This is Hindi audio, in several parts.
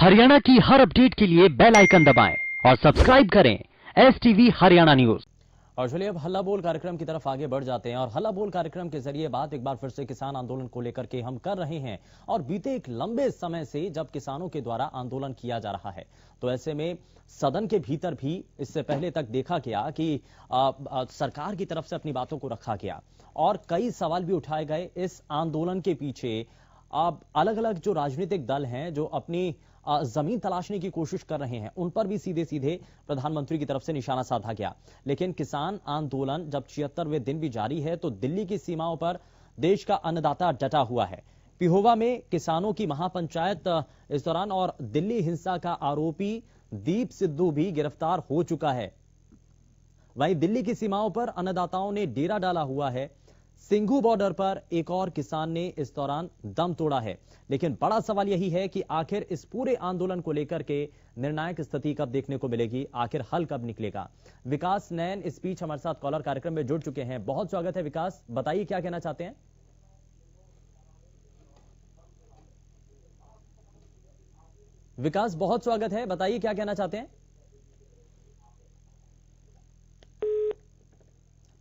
हरियाणा की हर अपडेट के लिए बेल आइकन दबाएं और सब्सक्राइब करें STV हरियाणा न्यूज। और चलिए अब हल्ला बोल कार्यक्रम की तरफ आगे बढ़ जाते हैं और हल्ला बोल कार्यक्रम के जरिए बात एक बार फिर से किसान आंदोलन को लेकर के हम कर रहे हैं। और बीते एक लंबे समय से जब किसानों के द्वारा आंदोलन किया जा रहा है तो ऐसे में सदन के भीतर भी इससे पहले तक देखा गया कि सरकार की तरफ से अपनी बातों को रखा गया और कई सवाल भी उठाए गए। इस आंदोलन के पीछे अलग अलग जो राजनीतिक दल हैं जो अपनी जमीन तलाशने की कोशिश कर रहे हैं उन पर भी सीधे सीधे प्रधानमंत्री की तरफ से निशाना साधा गया। लेकिन किसान आंदोलन जब 76वें दिन भी जारी है तो दिल्ली की सीमाओं पर देश का अन्नदाता डटा हुआ है। पिहोवा में किसानों की महापंचायत इस दौरान और दिल्ली हिंसा का आरोपी दीप सिद्धू भी गिरफ्तार हो चुका है। वहीं दिल्ली की सीमाओं पर अन्नदाताओं ने डेरा डाला हुआ है। सिंघू बॉर्डर पर एक और किसान ने इस दौरान दम तोड़ा है। लेकिन बड़ा सवाल यही है कि आखिर इस पूरे आंदोलन को लेकर के निर्णायक स्थिति कब देखने को मिलेगी, आखिर हल कब निकलेगा। विकास नैन इस बीच हमारे साथ कॉलर कार्यक्रम में जुड़ चुके हैं। बहुत स्वागत है विकास, बताइए क्या कहना चाहते हैं। विकास बहुत स्वागत है, बताइए क्या कहना चाहते हैं।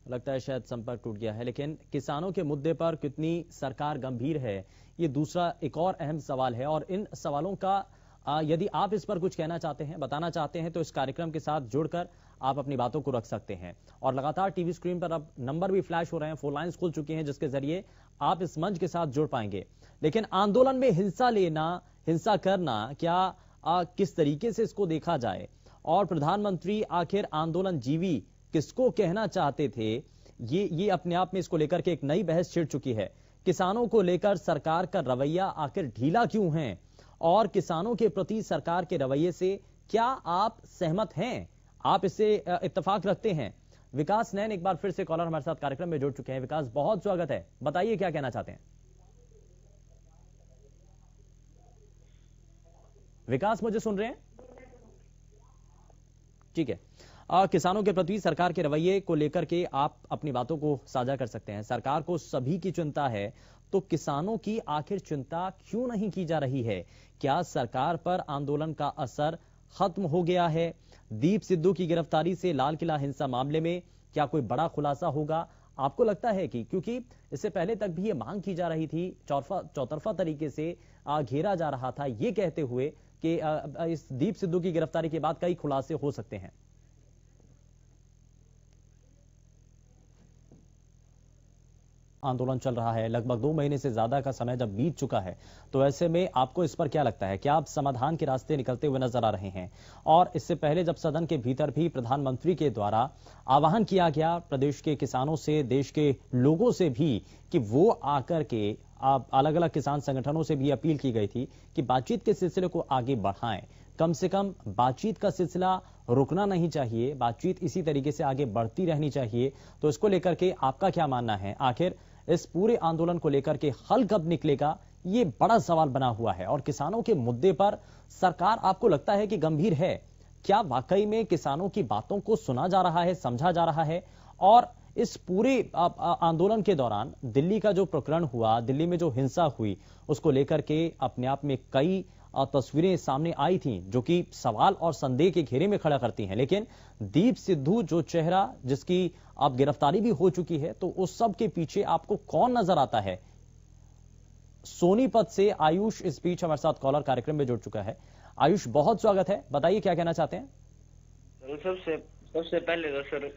लगता है शायद संपर्क टूट गया है। लेकिन किसानों के मुद्दे पर कितनी सरकार गंभीर है, ये दूसरा एक और अहम सवाल है। और इन सवालों का यदि आप इस पर कुछ कहना चाहते हैं, बताना चाहते हैं तो इस कार्यक्रम के साथ जुड़कर आप अपनी बातों को रख सकते हैं। और लगातार टीवी स्क्रीन पर अब नंबर भी फ्लैश हो रहे हैं, फोन लाइन्स खुल चुकी हैं जिसके जरिए आप इस मंच के साथ जुड़ पाएंगे। लेकिन आंदोलन में हिंसा लेना, हिंसा करना, क्या किस तरीके से इसको देखा जाए और प्रधानमंत्री आखिर आंदोलन जीवी किसको कहना चाहते थे, ये अपने आप में इसको लेकर के एक नई बहस छिड़ चुकी है। किसानों को लेकर सरकार का रवैया आखिर ढीला क्यों है और किसानों के प्रति सरकार के रवैये से क्या आप सहमत हैं, आप इससे इत्तेफाक रखते हैं। विकास नैन एक बार फिर से कॉलर हमारे साथ कार्यक्रम में जुड़ चुके हैं। विकास बहुत स्वागत है, बताइए क्या कहना चाहते हैं। विकास मुझे सुन रहे हैं? ठीक है, किसानों के प्रति सरकार के रवैये को लेकर के आप अपनी बातों को साझा कर सकते हैं। सरकार को सभी की चिंता है तो किसानों की आखिर चिंता क्यों नहीं की जा रही है। क्या सरकार पर आंदोलन का असर खत्म हो गया है। दीप सिद्धू की गिरफ्तारी से लाल किला हिंसा मामले में क्या कोई बड़ा खुलासा होगा। आपको लगता है कि क्योंकि इससे पहले तक भी ये मांग की जा रही थी, चौतरफा तरीके से घेरा जा रहा था, ये कहते हुए कि इस दीप सिद्धू की गिरफ्तारी के बाद कई खुलासे हो सकते हैं। आंदोलन चल रहा है, लगभग 2 महीने से ज्यादा का समय जब बीत चुका है तो ऐसे में आपको इस पर क्या लगता है, क्या आप समाधान के रास्ते निकलते हुए नजर आ रहे हैं। और इससे पहले जब सदन के भीतर भी प्रधानमंत्री के द्वारा आह्वान किया गया प्रदेश के किसानों से, देश के लोगों से भी कि वो आकर के अलग अलग किसान संगठनों से भी अपील की गई थी कि बातचीत के सिलसिले को आगे बढ़ाएं, कम से कम बातचीत का सिलसिला रुकना नहीं चाहिए, बातचीत इसी तरीके से आगे बढ़ती रहनी चाहिए। तो इसको लेकर के आपका क्या मानना है, आखिर इस पूरे आंदोलन को लेकर के हल कब निकलेगा, ये बड़ा सवाल बना हुआ है। और किसानों के मुद्दे पर सरकार आपको लगता है कि गंभीर है, क्या वाकई में किसानों की बातों को सुना जा रहा है, समझा जा रहा है। और इस पूरे आंदोलन के दौरान दिल्ली का जो प्रकरण हुआ, दिल्ली में जो हिंसा हुई, उसको लेकर के अपने आप में कई तस्वीरें सामने आई थी जो कि सवाल और संदेह के घेरे में खड़ा करती हैं। लेकिन दीप सिद्धू जो चेहरा जिसकी अब गिरफ्तारी भी हो चुकी है, तो उस सब के पीछे आपको कौन नजर आता है। सोनीपत से आयुष इस बीच हमारे साथ कॉलर कार्यक्रम में जुड़ चुका है। आयुष बहुत स्वागत है, बताइए क्या कहना चाहते हैं। सबसे पहले तो सर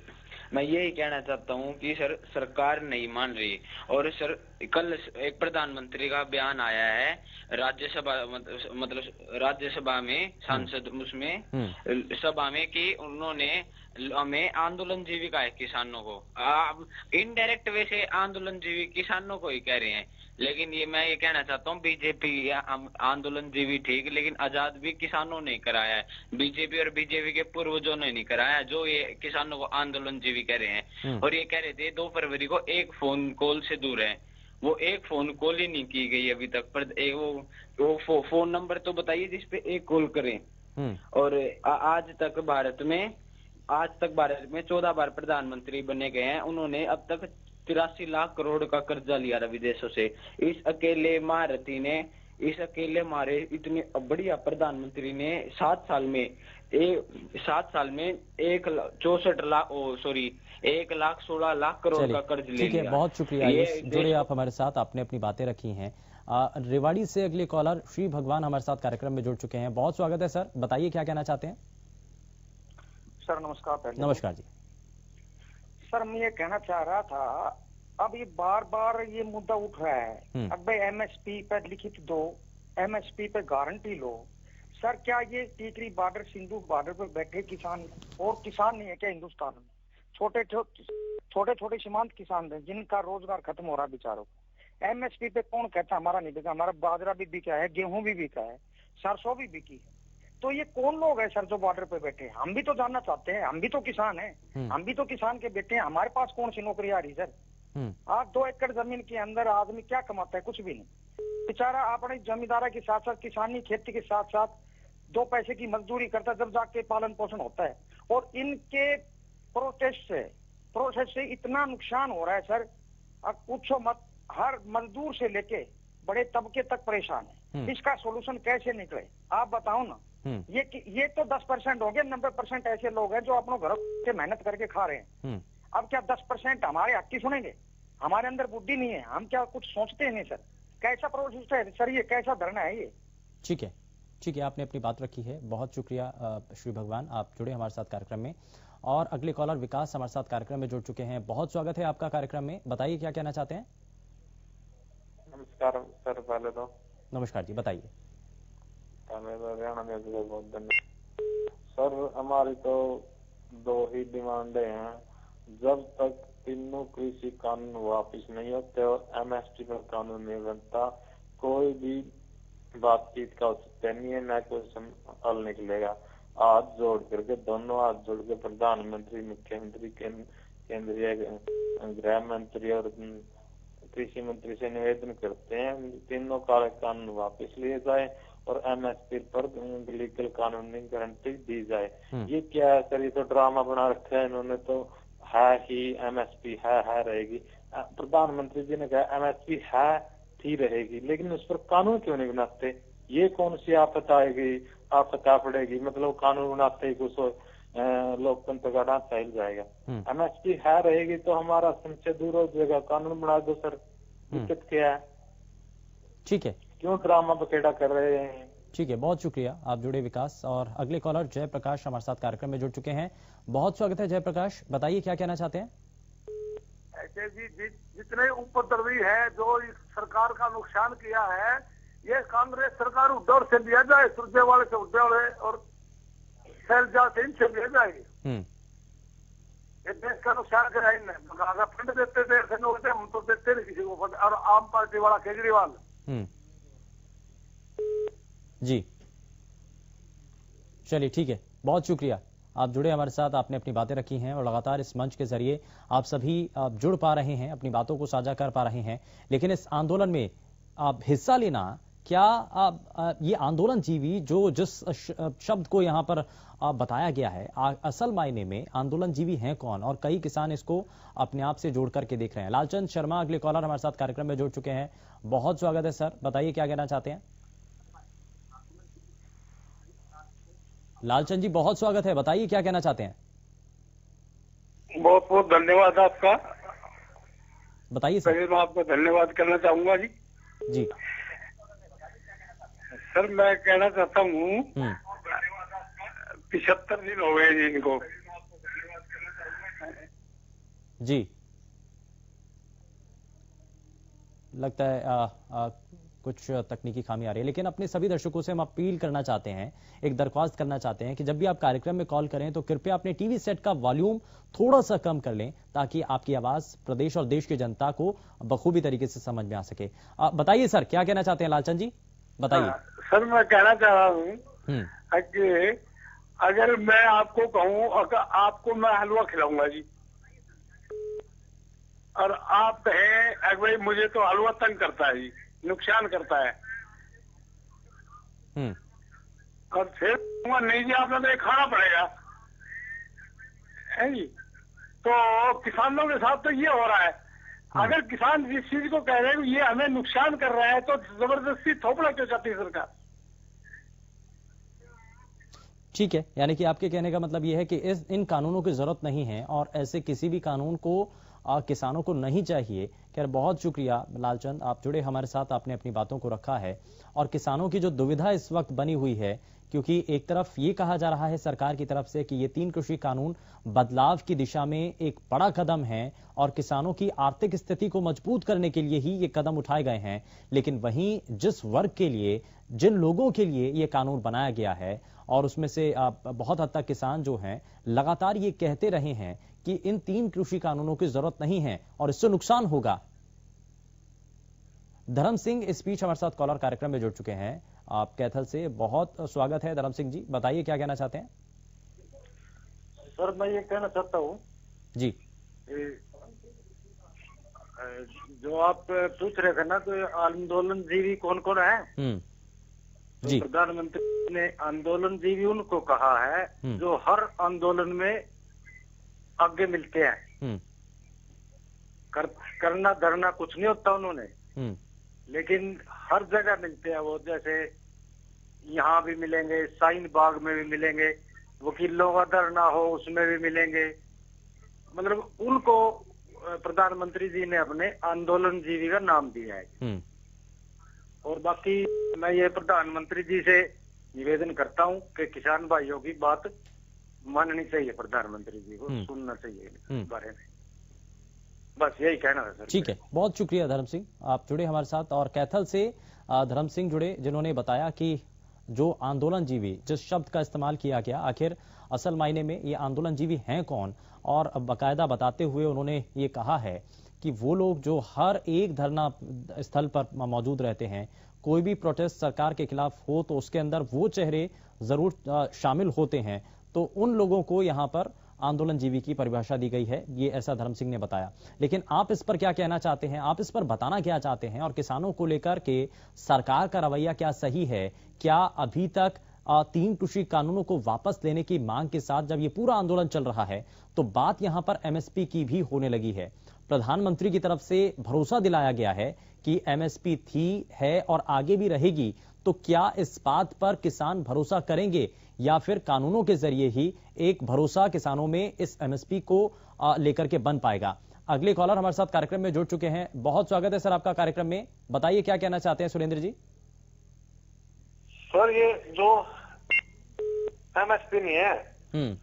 मैं यही कहना चाहता हूँ कि सर सरकार नहीं मान रही। और सर कल एक प्रधानमंत्री का बयान आया है राज्यसभा, मतलब राज्यसभा में सांसद उसमें सभा में कि उन्होंने हमें आंदोलन जीवी कहा है किसानों को। इनडायरेक्ट वे से आंदोलन जीवी किसानों को ही कह रहे हैं। लेकिन मैं ये कहना चाहता हूँ बीजेपी आंदोलन जीवी ठीक, लेकिन आजाद भी किसानों ने कराया है, बीजेपी और बीजेपी के पूर्वजों ने नहीं कराया जो ये किसानों को आंदोलन जीवी कह रहे हैं। और ये कह रहे थे 2 फरवरी को एक फोन कॉल से दूर है, वो एक फोन कॉल ही नहीं की गई अभी तक। पर वो फोन नंबर तो बताइए जिसपे एक कॉल करें। और आज तक भारत में 14 बार प्रधानमंत्री बने गए हैं। उन्होंने अब तक 83 लाख करोड़ का कर्जा लिया था विदेशों से। इस अकेले महारथी ने इस अकेले हमारे इतने बढ़िया प्रधानमंत्री ने 7 साल में 1,16,00,000 का कर्ज ले ठीक है, लिया। बहुत शुक्रिया ये आयुष, जुड़े आप हमारे साथ, आपने अपनी बातें रखी हैं। रेवाड़ी से अगले कॉलर श्री भगवान हमारे साथ कार्यक्रम में जुड़ चुके हैं। बहुत स्वागत है सर, बताइए क्या कहना चाहते हैं। सर नमस्कार। पहले नमस्कार जी। सर मैं ये कहना चाह रहा था, अब ये बार बार ये मुद्दा उठ रहा है, अब भाई एमएसपी पर लिखित दो, एमएसपी पे गारंटी लो। सर क्या ये टीकरी बॉर्डर, सिंधु बॉर्डर पर बैठे किसान और किसान नहीं है क्या हिंदुस्तान में? छोटे छोटे सीमांत किसान हैं जिनका रोजगार खत्म हो रहा है बेचारों का। एमएसपी पे कौन कहता हमारा नहीं बिका? हमारा बाजरा भी बिका है, गेहूं भी बिका है, सरसों भी बिकी है। तो ये कौन लोग हैं सर जो बॉर्डर पे बैठे हैं? हम भी तो जानना चाहते हैं, हम भी तो किसान हैं, हम भी तो किसान के बेटे हैं। हमारे पास कौन सी नौकरी आ रही सर? आज 2 एकड़ जमीन के अंदर आदमी क्या कमाता है? कुछ भी नहीं। बेचारा अपने जमींदारा के साथ साथ किसानी खेती के साथ साथ 2 पैसे की मजदूरी करता है, जब जाके पालन पोषण होता है। और इनके प्रोसेस से इतना नुकसान हो रहा है सर, अब पूछो मत। हर मजदूर से लेके बड़े तबके तक परेशान है। इसका सोल्यूशन कैसे निकले आप बताओ ना। ये तो 10% हो गए, 90% ऐसे लोग हैं जो अपनों घरों से मेहनत करके खा रहे हैं। अब क्या 10% हमारे हक की सुनेंगे? हमारे अंदर बुद्धि नहीं है, हम क्या कुछ सोचते नहीं सर? कैसा प्रोसेस है सर, ये कैसा धरना है ये? ठीक है, ठीक है, आपने अपनी बात रखी है। बहुत शुक्रिया श्री भगवान, आप जुड़े हमारे साथ कार्यक्रम में। और अगले कॉलर विकास हमारे साथ कार्यक्रम में जुड़ चुके हैं। बहुत स्वागत है आपका कार्यक्रम में, बताइए क्या कहना चाहते हैं। नमस्कार सर, पहले तो नमस्कार जी, बताइए। सर हमारी तो 2 ही डिमांडें हैं। जब तक तीनों कृषि कानून वापिस नहीं होते और एमएसपी पर कानून नहीं बनता, कोई भी बातचीत का औचित्य नहीं है, न कोई हल निकलेगा। हाथ जोड़ करके, दोनों हाथ जोड़ के प्रधानमंत्री, मुख्यमंत्री, केंद्रीय गृह मंत्री और कृषि मंत्री से निवेदन करते हैं, तीनों काले कानून वापस लिए जाए और एमएसपी पर लीगल कानूनी गारंटी दी जाए। ये क्या है सर, ये तो ड्रामा बना रखा है इन्होंने। तो है ही एमएसपी है रहेगी। प्रधानमंत्री जी ने कहा एमएसपी है थी रहेगी, लेकिन उस पर कानून क्यों नहीं बनाते? ये कौन सी आफत आएगी, आफत आ पड़ेगी? मतलब कानून बनाते ही कुछ लोकतंत्र का ढांचा हिल जाएगा। एमएसपी है रहेगी तो हमारा संशय दूर हो जाएगा। कानून बना दो सर, दिक्कत क्या है? ठीक है, क्यों ड्रामा बखेड़ा कर रहे हैं? ठीक है, बहुत शुक्रिया, आप जुड़े विकास। और अगले कॉलर जयप्रकाश हमारे साथ कार्यक्रम में जुड़ चुके हैं। बहुत स्वागत है जयप्रकाश, बताइए क्या कहना चाहते हैं। ऐसे जी जितने उपद्रवी है जो इस सरकार का नुकसान किया है, ये कांग्रेस सरकार उद्धव से लिया जाए, सुरजेवाला से उद्धव और शैलजा से इनसे लिया जाएगी। ये देश का नुकसान करा इनने। अगर फंड देते थे ऐसे लोग थे, हम तो देते नहीं किसी को फंड। और आम पार्टी वाला केजरीवाल जी, चलिए ठीक है, बहुत शुक्रिया, आप जुड़े हमारे साथ, आपने अपनी बातें रखी हैं और लगातार इस मंच के जरिए आप सभी जुड़ पा रहे हैं, अपनी बातों को साझा कर पा रहे हैं। लेकिन इस आंदोलन में आप हिस्सा लेना, क्या ये आंदोलन जीवी जो जिस शब्द को यहाँ पर बताया गया है, असल मायने में आंदोलन जीवी हैं कौन? और कई किसान इसको अपने आप से जोड़ करके देख रहे हैं। लालचंद शर्मा अगले कॉलर हमारे साथ कार्यक्रम में जुड़ चुके हैं। बहुत स्वागत है सर, बताइए क्या कहना चाहते हैं। लालचंद जी बहुत स्वागत है, बताइए क्या कहना चाहते हैं। बहुत बहुत धन्यवाद आपका, बताइए सर। मैं आपको धन्यवाद करना चाहूंगा जी। जी सर, मैं कहना चाहता हूँ 75 दिन हो गए जी इनको। जी, लगता है कुछ तकनीकी खामी आ रही है, लेकिन अपने सभी दर्शकों से हम अपील करना चाहते हैं, एक दरख्वास्त करना चाहते हैं कि जब भी आप कार्यक्रम में कॉल करें तो कृपया अपने टीवी सेट का वॉल्यूम थोड़ा सा कम कर लें, ताकि आपकी आवाज प्रदेश और देश की जनता को बखूबी तरीके से समझ में आ सके। बताइए सर, क्या कहना चाहते हैं लालचंद जी, बताइए। सर मैं कहना चाह रहा हूँ कि अगर मैं आपको कहूँ, अगर आपको मैं हलवा खिलाऊंगा जी, और आप कहें भाई मुझे तो हलवा तंग करता है जी, नुकसान करता है, और फिर नहीं जी आपने तो खाना पड़ेगा है जी। तो किसानों के साथ तो ये हो रहा है। अगर किसान जिस चीज को कह रहे हैं कि ये हमें नुकसान कर रहा है तो जबरदस्ती थोपड़ा क्यों चाहती है सरकार? ठीक है, यानी कि आपके कहने का मतलब यह है कि इन कानूनों की जरूरत नहीं है और ऐसे किसी भी कानून को किसानों को नहीं चाहिए। खैर, बहुत शुक्रिया लालचंद, आप जुड़े हमारे साथ, आपने अपनी बातों को रखा है। और किसानों की जो दुविधा इस वक्त बनी हुई है, क्योंकि एक तरफ ये कहा जा रहा है सरकार की तरफ से कि ये 3 कृषि कानून बदलाव की दिशा में एक बड़ा कदम है और किसानों की आर्थिक स्थिति को मजबूत करने के लिए ही ये कदम उठाए गए हैं, लेकिन वहीं जिस वर्ग के लिए, जिन लोगों के लिए ये कानून बनाया गया है और उसमें से बहुत हद तक किसान जो हैं लगातार ये कहते रहे हैं कि इन 3 कृषि कानूनों की जरूरत नहीं है और इससे नुकसान होगा। धर्म सिंह इस बीच हमारे साथ कॉलर कार्यक्रम में जुड़ चुके हैं, आप कैथल से। बहुत स्वागत है धर्म सिंह जी, बताइए क्या कहना चाहते हैं। सर मैं ये कहना चाहता हूँ जी, जो आप पूछ रहे थे ना तो आंदोलन जीवी कौन कौन है, तो जी, प्रधानमंत्री ने आंदोलन जीवी उनको कहा है जो हर आंदोलन में आगे मिलते हैं। करना धरना कुछ नहीं होता उन्होंने, लेकिन हर जगह मिलते हैं वो। जैसे यहाँ भी मिलेंगे, शाहीन बाग में भी मिलेंगे, वकीलों का धरना हो उसमें भी मिलेंगे। मतलब उनको प्रधानमंत्री जी ने अपने आंदोलन जीवी का नाम दिया है। और बाकी मैं ये प्रधानमंत्री जी से निवेदन करता हूँ कि किसान भाइयों की बात माननी चाहिए, प्रधानमंत्री जी को सुनना चाहिए इस बारे में। बस यही कहना है सर। ठीक है, बहुत शुक्रिया धर्म सिंह, आप जुड़े हमारे साथ। और कैथल से धर्म सिंह जुड़े, जिन्होंने बताया कि जो आंदोलन जीवी, जिस शब्द का इस्तेमाल किया गया, आखिर असल मायने में ये आंदोलन जीवी हैं कौन। और बाकायदा बताते हुए उन्होंने ये कहा है कि वो लोग जो हर एक धरना स्थल पर मौजूद रहते हैं, कोई भी प्रोटेस्ट सरकार के खिलाफ हो तो उसके अंदर वो चेहरे जरूर शामिल होते हैं। तो उन लोगों को यहाँ पर आंदोलन जीवी की परिभाषा दी गई है, ये ऐसा धर्म सिंह ने बताया। लेकिन आप इस पर क्या कहना चाहते हैं, आप इस पर बताना क्या चाहते हैं, और किसानों को लेकर के सरकार का रवैया क्या सही है? क्या अभी तक 3 कृषि कानूनों को वापस लेने की मांग के साथ जब ये पूरा आंदोलन चल रहा है तो बात यहां पर एमएसपी की भी होने लगी है। प्रधानमंत्री की तरफ से भरोसा दिलाया गया है कि एमएसपी थी, है और आगे भी रहेगी। तो क्या इस बात पर किसान भरोसा करेंगे या फिर कानूनों के जरिए ही एक भरोसा किसानों में इस एमएसपी को लेकर के बन पाएगा? अगले कॉलर हमारे साथ कार्यक्रम में जुड़ चुके हैं, बहुत स्वागत है सर आपका कार्यक्रम में, बताइए क्या कहना चाहते हैं सुरेंद्र जी। सर ये जो एमएसपी नहीं है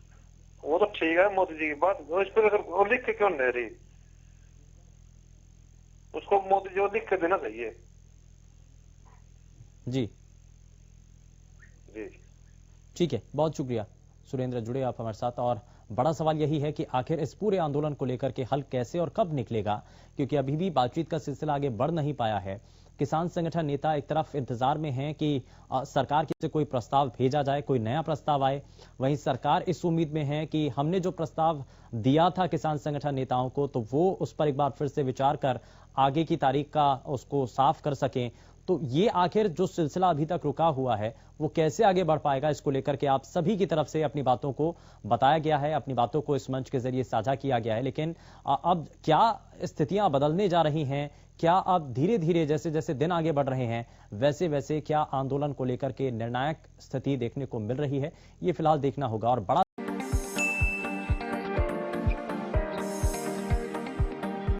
वो तो ठीक है, मोदी जी की बात, इस पर वो लिख के क्यों नहीं रही? उसको मोदी जी को लिख के देना चाहिए। जी जी ठीक है, बहुत शुक्रिया सुरेंद्र, जुड़े आप हमारे साथ। और बड़ा सवाल यही है कि आखिर इस पूरे आंदोलन को लेकर के हल कैसे और कब निकलेगा, क्योंकि अभी भी बातचीत का सिलसिला आगे बढ़ नहीं पाया है। किसान संगठन नेता एक तरफ इंतजार में हैं कि सरकार की से कोई प्रस्ताव भेजा जाए, कोई नया प्रस्ताव आए। वहीं सरकार इस उम्मीद में है कि हमने जो प्रस्ताव दिया था किसान संगठन नेताओं को, तो वो उस पर एक बार फिर से विचार कर आगे की तारीख का उसको साफ कर सकें। तो ये आखिर जो सिलसिला अभी तक रुका हुआ है वो कैसे आगे बढ़ पाएगा, इसको लेकर के आप सभी की तरफ से अपनी बातों को बताया गया है, अपनी बातों को इस मंच के जरिए साझा किया गया है। लेकिन अब क्या स्थितियां बदलने जा रही हैं, क्या अब धीरे धीरे जैसे जैसे दिन आगे बढ़ रहे हैं वैसे वैसे क्या आंदोलन को लेकर के निर्णायक स्थिति देखने को मिल रही है, ये फिलहाल देखना होगा। और बड़ा